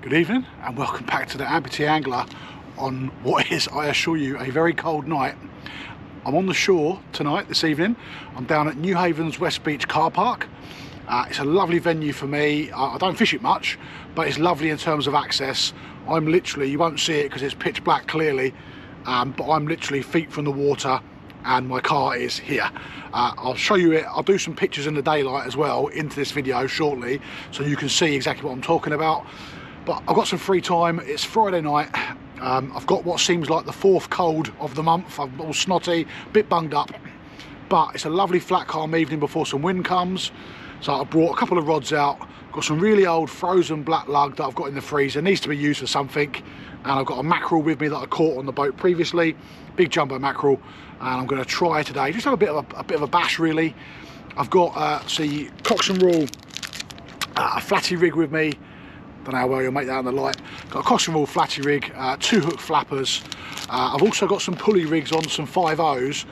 Good evening and welcome back to the Amputee Angler on what is, I assure you, a very cold night. I'm on the shore tonight, this evening. I'm down at Newhaven's West Beach car park. It's a lovely venue for me. I don't fish it much, but it's lovely in terms of access. I'm literally, you won't see it because it's pitch black clearly, but I'm literally feet from the water and my car is here. I'll show you it. I'll do some pictures in the daylight as well into this video shortly so you can see exactly what I'm talking about. But I've got some free time. It's Friday night. I've got what seems like the fourth cold of the month. I'm all snotty, a bit bunged up, but it's a lovely flat calm evening before some wind comes. So I brought a couple of rods out. Got some really old frozen black lug that I've got in the freezer. It needs to be used for something. And I've got a mackerel with me that I caught on the boat previously, big jumbo mackerel. And I'm going to try today, just have a bit of a bash really. I've got see Cox and Rule, a flatty rig with me. Don't know how well you'll make that in the light. Got a Cox and Rule flatty rig, 2 hook flappers. I've also got some pulley rigs on, some 5.0s.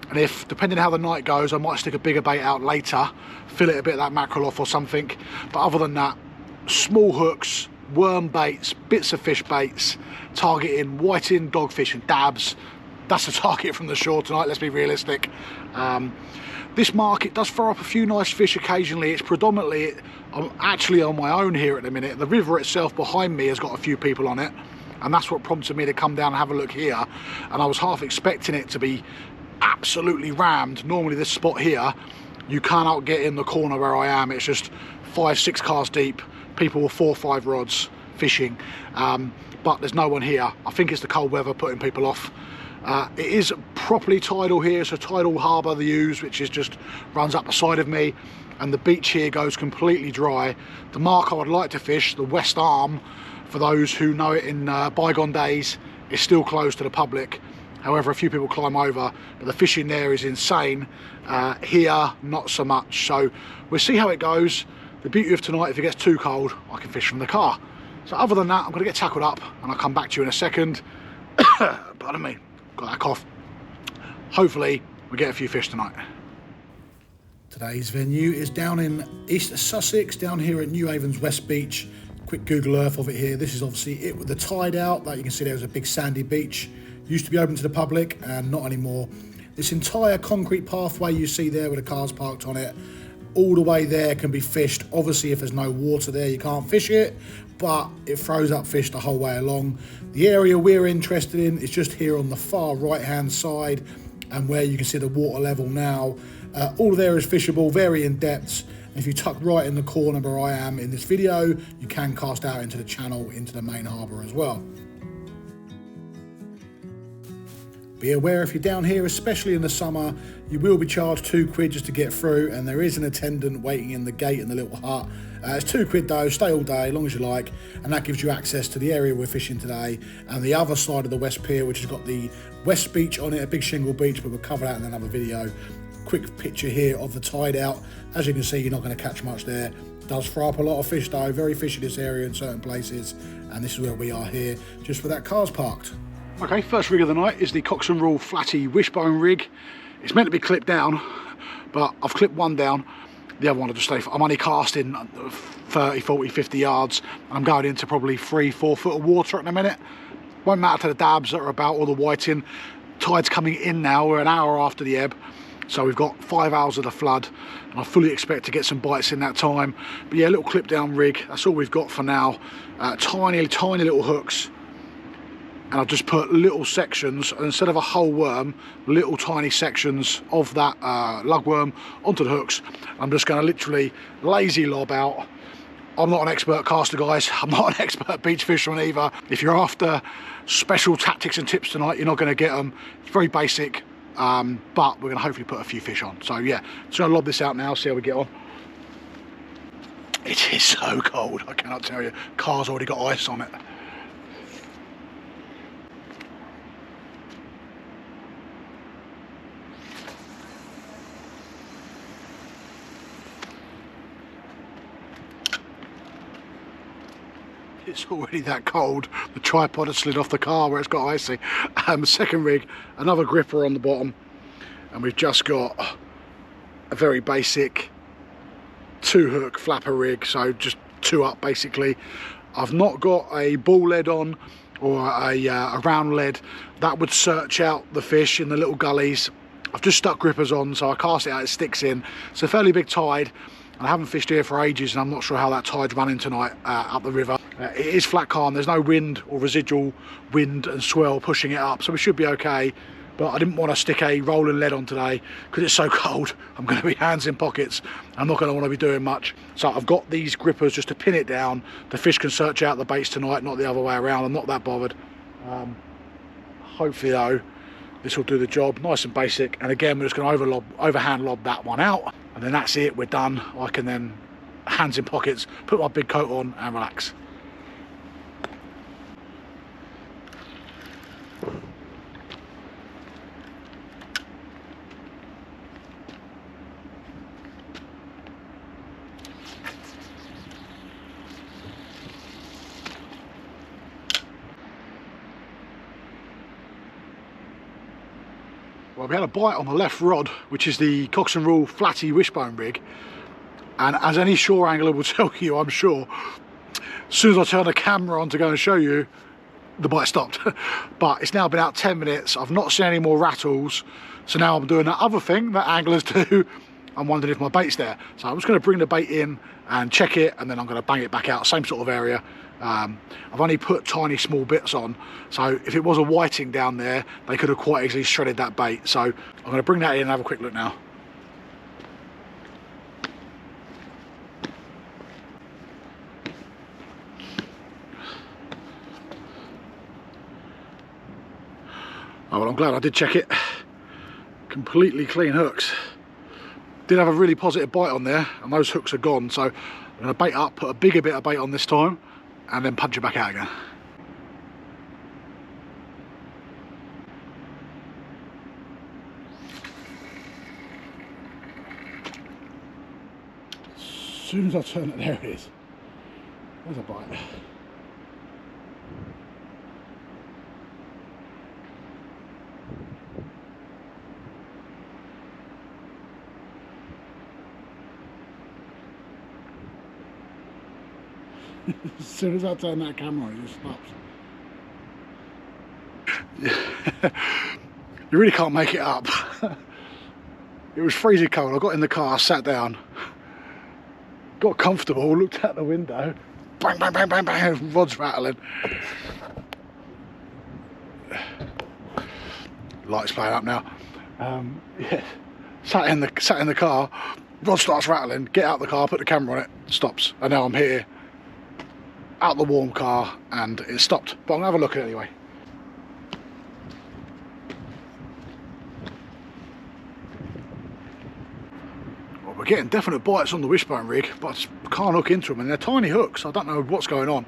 And if, depending how the night goes, I might stick a bigger bait out later, fill it a bit of that mackerel off or something. But other than that, small hooks, worm baits, bits of fish baits, targeting whiting, dogfish and dabs. That's the target from the shore tonight, let's be realistic. This market does throw up a few nice fish occasionally. It's predominantly, I'm actually on my own here at the minute. The river itself behind me has got a few people on it, and that's what prompted me to come down and have a look here. And I was half expecting it to be absolutely rammed. Normally this spot here, you cannot get in the corner where I am. It's just 5-6 cars deep, people with 4 or 5 rods fishing. But there's no one here. I think it's the cold weather putting people off. It is properly tidal here. It's a tidal harbour they use, which is just runs up the side of me, and the beach here goes completely dry. The mark I would like to fish, the West Arm, for those who know it in bygone days, is still closed to the public. However, a few people climb over, but the fishing there is insane. Here, not so much. So we'll see how it goes. The beauty of tonight, if it gets too cold, I can fish from the car. So other than that, I'm going to get tackled up and I'll come back to you in a second. Pardon me, got that cough. Hopefully we get a few fish tonight. Today's venue is down in East Sussex, down here at Newhaven's West Beach. Quick Google Earth of it here. This is obviously it with the tide out. Like you can see, there's a big sandy beach. Used to be open to the public and not anymore. This entire concrete pathway you see there with the cars parked on it, all the way there can be fished. Obviously, if there's no water there, you can't fish it, but it throws up fish the whole way along. The area we're interested in is just here on the far right-hand side, and where you can see the water level now. All there is fishable, varying depths. And if you tuck right in the corner where I am in this video, you can cast out into the channel, into the main harbour as well. Be aware if you're down here, especially in the summer, you will be charged £2 just to get through, and there is an attendant waiting in the gate in the little hut. It's £2 though, stay all day, as long as you like, and that gives you access to the area we're fishing today, and the other side of the West Pier, which has got the West Beach on it, a big shingle beach, but we'll cover that in another video. Quick picture here of the tide out. As you can see, you're not going to catch much there. It does throw up a lot of fish though, very fishy this area in certain places, and this is where we are here, just for that car's parked. Okay, first rig of the night is the Cox and Rule flatty wishbone rig. It's meant to be clipped down, but I've clipped one down. The other one will just stay. I'm only casting 30, 40, 50 yards. And I'm going into probably 3-4 foot of water at the minute. Won't matter to the dabs that are about or the whiting. Tide's coming in now. We're an hour after the ebb. So we've got 5 hours of the flood. And I fully expect to get some bites in that time. But yeah, a little clip down rig. That's all we've got for now. Tiny little hooks. And I've just put little sections, instead of a whole worm, little tiny sections of that lugworm onto the hooks. I'm just going to literally lazy lob out. I'm not an expert caster, guys. I'm not an expert beach fisherman either. If you're after special tactics and tips tonight, you're not going to get them. It's very basic, but we're going to hopefully put a few fish on. So yeah, just going to lob this out now, see how we get on. It is so cold, I cannot tell you. Car's already got ice on it. It's already that cold. The tripod has slid off the car where it's got icy. Second rig, another gripper on the bottom, and we've just got a very basic 2 hook flapper rig, so just 2 up basically. I've not got a ball lead on or a round lead that would search out the fish in the little gullies. I've just stuck grippers on, so I cast it out, it sticks in. It's a fairly big tide, and I haven't fished here for ages, and I'm not sure how that tide's running tonight up the river. It is flat calm, there's no wind or residual wind and swell pushing it up, so we should be okay. But I didn't want to stick a rolling lead on today because it's so cold. I'm going to be hands in pockets. I'm not going to want to be doing much. So I've got these grippers just to pin it down. The fish can search out the baits tonight, not the other way around. I'm not that bothered. Hopefully though, this will do the job. Nice and basic. And again, we're just going to overhand lob that one out. And then that's it, we're done. I can then, hands in pockets, put my big coat on and relax. Well, we had a bite on the left rod, which is the Cox and Rule flatty wishbone rig, and as any shore angler will tell you, I'm sure, as soon as I turn the camera on to go and show you, the bite stopped. But it's now been out 10 minutes, I've not seen any more rattles, so now I'm doing that other thing that anglers do. I'm wondering if my bait's there, so I'm just going to bring the bait in and check it, and then I'm going to bang it back out, same sort of area. I've only put tiny small bits on, so if it was a whiting down there, they could have quite easily shredded that bait. So I'm going to bring that in and have a quick look now. Oh, well, I'm glad I did check it. Completely clean hooks. Did have a really positive bite on there, and those hooks are gone, so I'm going to bait up, put a bigger bit of bait on this time, and then punch it back out again. As soon as I turn it, there it is. There's a bite. As soon as I turn that camera on, it just stops. You really can't make it up. It was freezing cold. I got in the car, sat down, got comfortable, looked out the window, bang, bang, bang, bang, bang, rod's rattling. Lights playing up now. Yeah, sat in the car, rod starts rattling, get out the car, put the camera on it, stops, and now I'm here. Out the warm car, and it stopped, but I'm gonna have a look at it anyway. Well, we're getting definite bites on the wishbone rig, but I just can't hook into them, and they're tiny hooks. I don't know what's going on.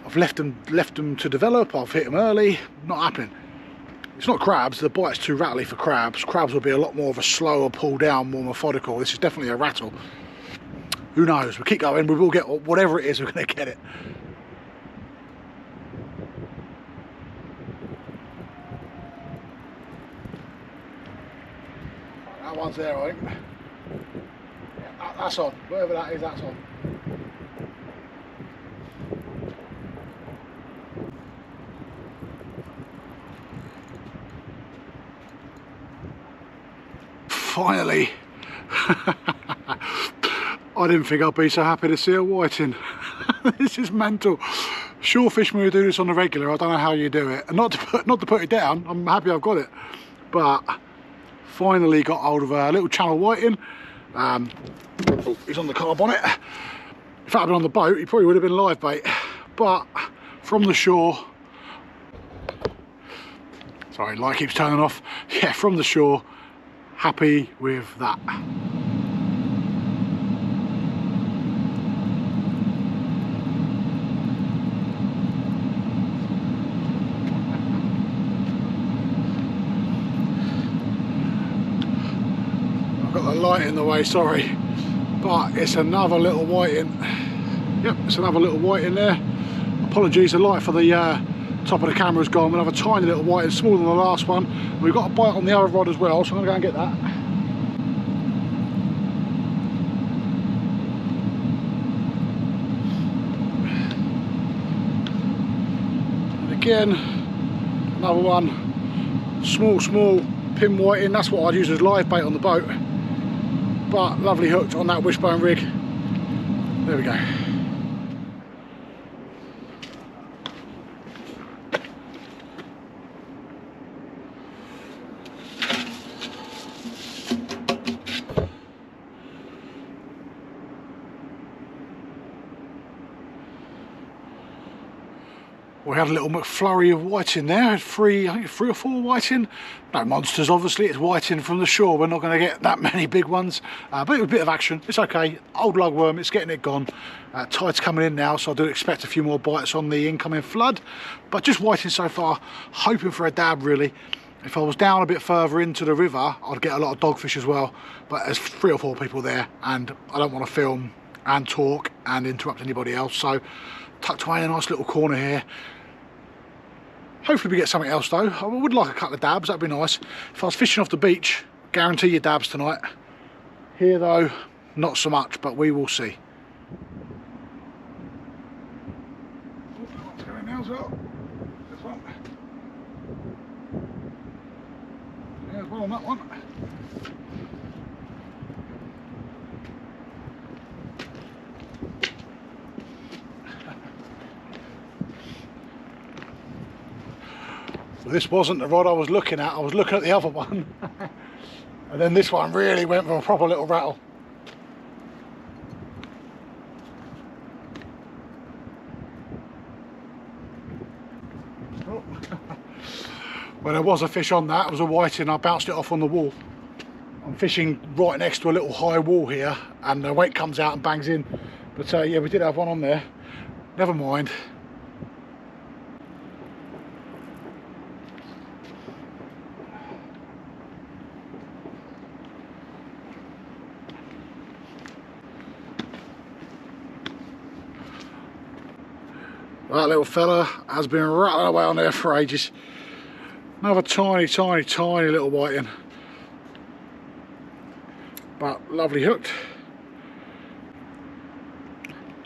I've left them to develop. I've hit them early, not happening. It's not crabs, the bite's too rattly for crabs. Crabs will be a lot more of a slower pull down, more methodical. This is definitely a rattle. Who knows? We'll keep going. We will get whatever it is. We're going to get it. That one's there, I think. Yeah, that's on. Whatever that is, that's on. Finally. I didn't think I'd be so happy to see a whiting. This is mental. Shore fishermen who do this on the regular, I don't know how you do it. And not to put it down, I'm happy I've got it. But finally got hold of a little channel whiting. He's on the car bonnet. If that had been on the boat, he probably would have been live bait. But from the shore, sorry, light keeps turning off. Yeah, from the shore, happy with that. Light in the way, sorry, but it's another little whiting. Yep, it's another little whiting there. Apologies, the light for the top of the camera's gone. We'll have a tiny little whiting, smaller than the last one. We've got a bite on the other rod as well, so I'm going to go and get that. again, another one, small pin whiting. That's what I'd use as live bait on the boat, but lovely hooked on that wishbone rig. There we go. We had a little McFlurry of whiting there. I think 3 or 4 whiting. No monsters, obviously. It's whiting from the shore. We're not going to get that many big ones, but it was a bit of action. It's okay. Old lugworm, it's getting it gone. Tide's coming in now, so I do expect a few more bites on the incoming flood. But just whiting so far, hoping for a dab really. If I was down a bit further into the river, I'd get a lot of dogfish as well. But there's 3 or 4 people there, and I don't want to film and talk and interrupt anybody else. So tucked away in a nice little corner here. Hopefully we get something else though. I would like a couple of dabs, that'd be nice. If I was fishing off the beach, guarantee you dabs tonight. Here though, not so much, but we will see. What's going now as well? This one. There's one on that one. This wasn't the rod I was looking at, I was looking at the other one. And then this one really went for a proper little rattle. Oh. Well, there was a fish on that, it was a whiting, I bounced it off on the wall. I'm fishing right next to a little high wall here, and the weight comes out and bangs in. But yeah, we did have one on there, never mind. That little fella has been rattling away on there for ages. Another tiny little whiting. But lovely hooked.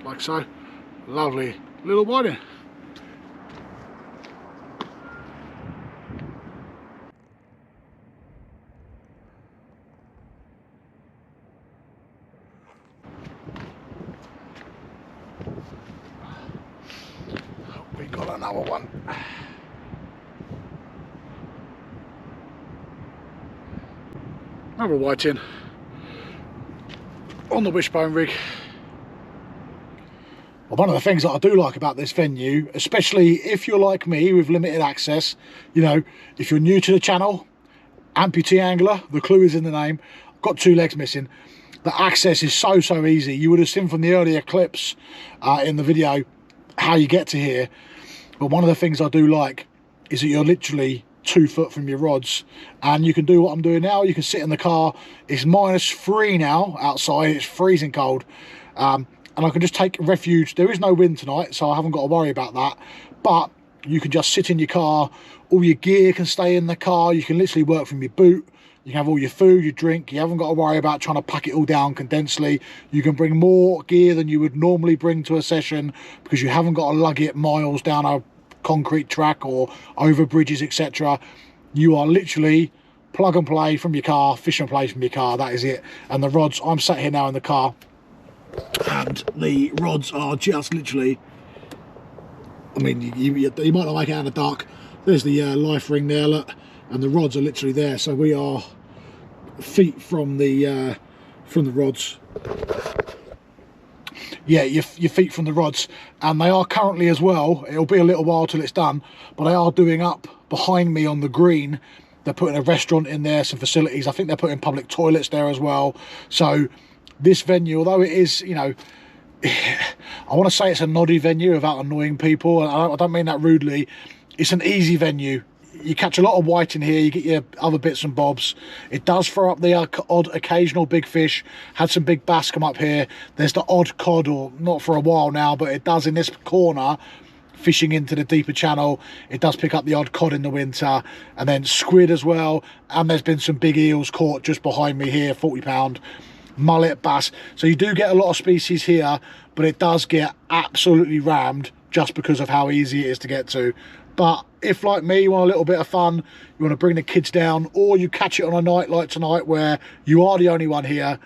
Like so. Lovely little whiting. We got another one. Another whiting on the wishbone rig. Well, one of the things that I do like about this venue, especially if you're like me with limited access, you know, if you're new to the channel, amputee angler, the clue is in the name, got 2 legs missing. The access is so easy. You would have seen from the earlier clips in the video how you get to here. But one of the things I do like is that you're literally 2 foot from your rods, and you can do what I'm doing now. You can sit in the car. It's -3 now outside, it's freezing cold, and I can just take refuge. There is no wind tonight, so I haven't got to worry about that, but you can just sit in your car. All your gear can stay in the car. You can literally work from your boot. You can have all your food, your drink. You haven't got to worry about trying to pack it all down condensely. You can bring more gear than you would normally bring to a session, because you haven't got to lug it miles down a concrete track or over bridges, etc. You are literally plug and play from your car, fish and play from your car. That is it. And the rods, I'm sat here now in the car, and the rods are just literally, I mean, you might not make it out in the dark. There's the life ring there, look, and the rods are literally there. So we are feet from the rods. Yeah, your feet from the rods, and they are currently as well. It'll be a little while till it's done, but they are doing up behind me on the green. They're putting a restaurant in there, some facilities. I think they're putting public toilets there as well. So this venue, although it is, you know, I want to say it's a noddy venue without annoying people, and I don't mean that rudely. It's an easy venue. You catch a lot of white in here, you get your other bits and bobs. It does throw up the odd occasional big fish. Had some big bass come up here. There's the odd cod, or not for a while now, but it does in this corner, fishing into the deeper channel. It does pick up the odd cod in the winter, and then squid as well. And there's been some big eels caught just behind me here, 40-pound, mullet, bass. So you do get a lot of species here, but it does get absolutely rammed just because of how easy it is to get to. But if, like me, you want a little bit of fun, you want to bring the kids down, or you catch it on a night like tonight where you are the only one here,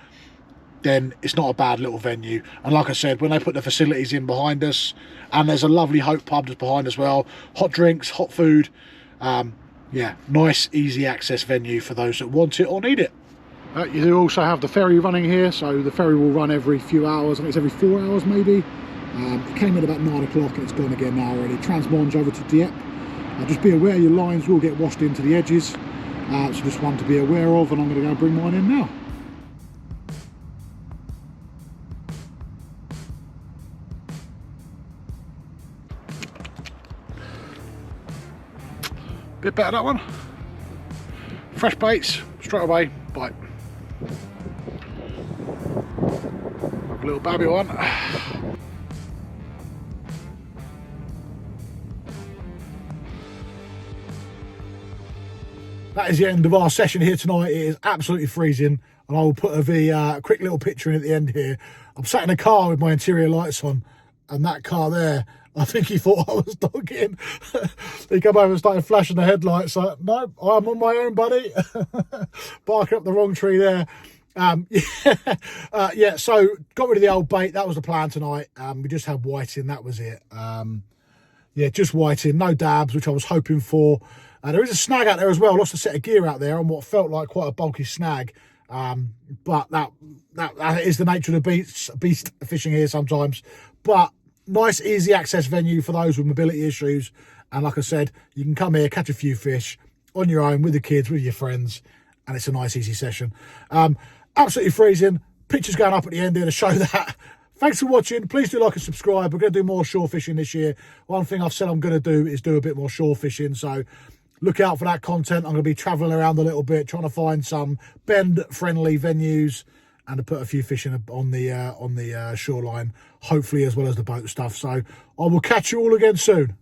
then it's not a bad little venue. And like I said, when they put the facilities in behind us, and there's a lovely Hope pub just behind as well, hot drinks, hot food, yeah, nice easy access venue for those that want it or need it. You do also have the ferry running here, so the ferry will run every few hours. I think it's every 4 hours maybe. It came in about 9 o'clock and it's gone again now already. Transmonge over to Dieppe. Just be aware your lines will get washed into the edges, so just one to be aware of, and I'm going to go bring mine in now. Bit better that one. Fresh baits, straight away, bite. A little babby one. That is the end of our session here tonight. It is absolutely freezing, and I will put a quick little picture in at the end here. I'm sat in a car with my interior lights on, and that car there, I think he thought I was dogging. He come over and started flashing the headlights. Like, no, I'm on my own, buddy. Barking up the wrong tree there. Yeah, so got rid of the old bait. That was the plan tonight. We just had whiting, that was it. Yeah, just whiting, no dabs, which I was hoping for. There is a snag out there as well. Lost a set of gear out there on what felt like quite a bulky snag. But that is the nature of the beast fishing here sometimes. But nice, easy access venue for those with mobility issues. And like I said, you can come here, catch a few fish on your own, with the kids, with your friends. And it's a nice, easy session. Absolutely freezing. Pictures going up at the end here to show that. Thanks for watching. Please do like and subscribe. We're going to do more shore fishing this year. One thing I've said I'm going to do is do a bit more shore fishing. So look out for that content. I'm going to be travelling around a little bit, trying to find some bend-friendly venues and to put a few fish in on the shoreline, hopefully, as well as the boat stuff. So I will catch you all again soon.